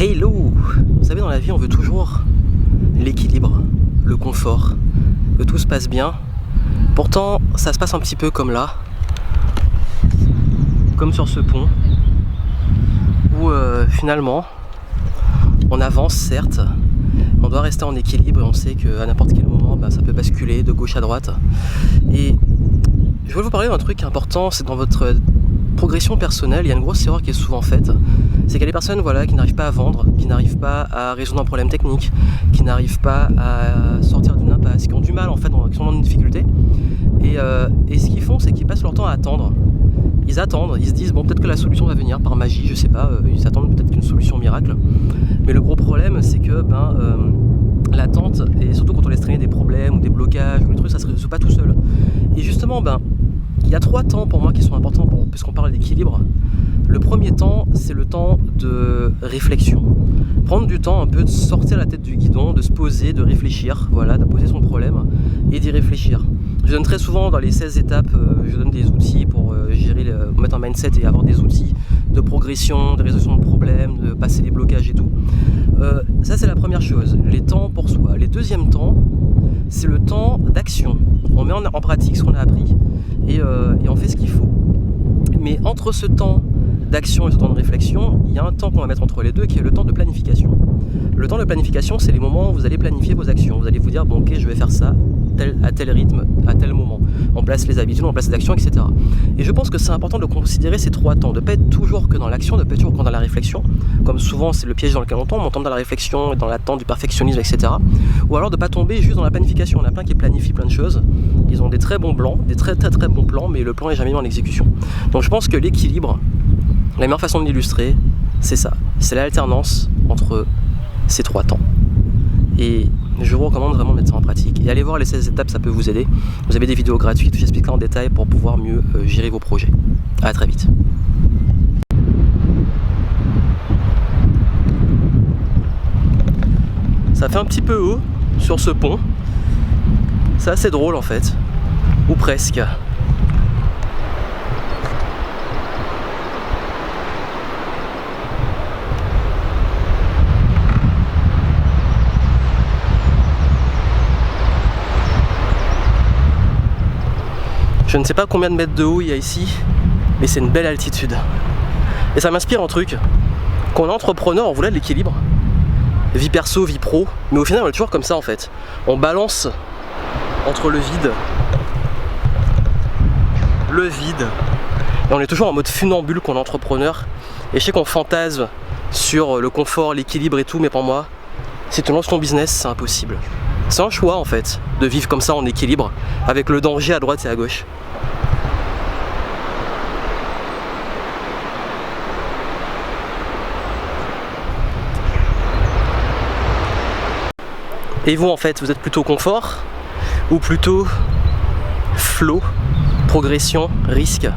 Hello! Vous savez, dans la vie, on veut toujours l'équilibre, le confort, que tout se passe bien. Pourtant, ça se passe un petit peu comme là, comme sur ce pont, où finalement, on avance certes, on doit rester en équilibre et on sait qu'à n'importe quel moment, ça peut basculer de gauche à droite. Et je voulais vous parler d'un truc important, c'est dans votre progression personnelle, il y a une grosse erreur qui est souvent faite. C'est qu'il y a des personnes qui n'arrivent pas à vendre, qui n'arrivent pas à résoudre un problème technique, qui n'arrivent pas à sortir d'une impasse, qui ont du mal en fait, qui sont dans une difficulté. Et ce qu'ils font, c'est qu'ils passent leur temps à attendre. Ils attendent, ils se disent bon, peut-être que la solution va venir par magie, je sais pas, ils attendent peut-être qu'une solution miracle. Mais le gros problème, c'est que l'attente, et surtout quand on laisse traîner des problèmes ou des blocages ou des trucs, ça se résout pas tout seul. Et justement, il y a 3 temps pour moi qui sont importants puisqu'on parle d'équilibre. Le premier temps, c'est le temps de réflexion. Prendre du temps un peu de sortir la tête du guidon, de se poser, de réfléchir, de poser son problème et d'y réfléchir. Je donne très souvent dans les 16 étapes, je donne des outils pour mettre un mindset et avoir des outils de progression, de résolution de problèmes, de passer les blocages et tout. Ça c'est la première chose, les temps pour soi. Les deuxièmes temps, c'est le temps d'action. On met en pratique ce qu'on a appris et on fait ce qu'il faut. Mais entre ce temps d'action et ce temps de réflexion, il y a un temps qu'on va mettre entre les deux qui est le temps de planification. Le temps de planification, c'est les moments où vous allez planifier vos actions. Vous allez vous dire, bon ok, je vais faire ça à tel rythme, à tel moment. On place les habitudes, on place les actions, etc. Et je pense que c'est important de considérer ces 3 temps, de ne pas être toujours que dans l'action, de ne pas être toujours que dans la réflexion, comme souvent c'est le piège dans lequel on tombe dans la réflexion et dans l'attente du perfectionnisme, etc. Ou alors de ne pas tomber juste dans la planification. On a plein qui planifient plein de choses, ils ont des très bons plans, des très bons plans, mais le plan n'est jamais mis en exécution. Donc je pense que l'équilibre, la meilleure façon de l'illustrer, c'est ça. C'est l'alternance entre ces 3 temps. Et je vous recommande vraiment de mettre ça en pratique. Et allez voir les 16 étapes, ça peut vous aider. Vous avez des vidéos gratuites où j'explique ça en détail pour pouvoir mieux gérer vos projets. À très vite. Ça fait un petit peu haut sur ce pont. C'est assez drôle en fait. Ou presque. Je ne sais pas combien de mètres de haut il y a ici, mais c'est une belle altitude. Et ça m'inspire un truc. Quand on est entrepreneur, on voulait de l'équilibre. Vie perso, vie pro. Mais au final, on est toujours comme ça en fait. On balance entre le vide. Et on est toujours en mode funambule quand on est entrepreneur. Et je sais qu'on fantasme sur le confort, l'équilibre et tout, mais pour moi, si tu lances ton business, c'est impossible. C'est un choix en fait, de vivre comme ça en équilibre, avec le danger à droite et à gauche. Et vous en fait, vous êtes plutôt confort ou plutôt flow, progression, risque ?